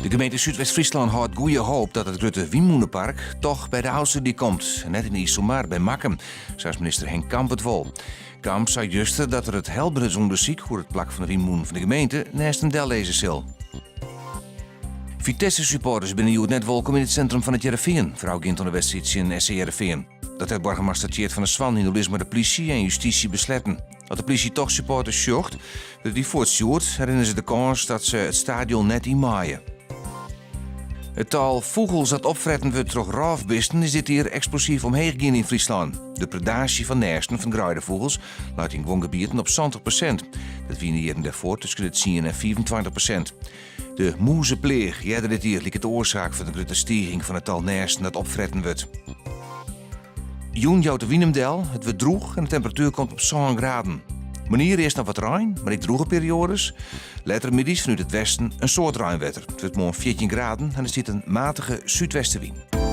De gemeente Zuidwest-Friesland houdt goede hoop dat het Grutte Wienmoenenpark toch bij de oudste die komt. Net in IJsselmaar bij Makkum, zoals minister Henk Kamp het wil. Kamp zei juist dat er het helderheidsonderzoek voor het plak van de Wienmoen van de gemeente naast een del lezen zal. Vitesse-supporters binnen net welkom in het centrum van het Heerenveen. Vrouw Gint aan de wedstrijd in SC Heerenveen. Dat heeft burgemeester Tjeerd van der Swan in de maar de politie en justitie besletten. Dat de politie toch supporters zocht, dat die voortstuurt, herinneren ze de kans dat ze het stadion net inmaaien. Het tal vogels dat opfretten wordt door raafbeesten is dit hier explosief omheen gegaan in Friesland. De predatie van nesten van gruidevogels laat in woongebieden op 70%. Dat wienen hier daarvoor tussen het 10 en 25%. De moezepleeg, dit hier lijkt de oorzaak van de grote stijging van het tal nesten dat opfretten wordt. Joen jouwt de Wienemdel, het wordt droeg en de temperatuur komt op 7 graden. Manier eerst nog wat ruim, maar ik droege periodes. Later middags vanuit het westen een soort ruimwetter. Het wordt morgen 14 graden en er zit een matige zuidwestenwind.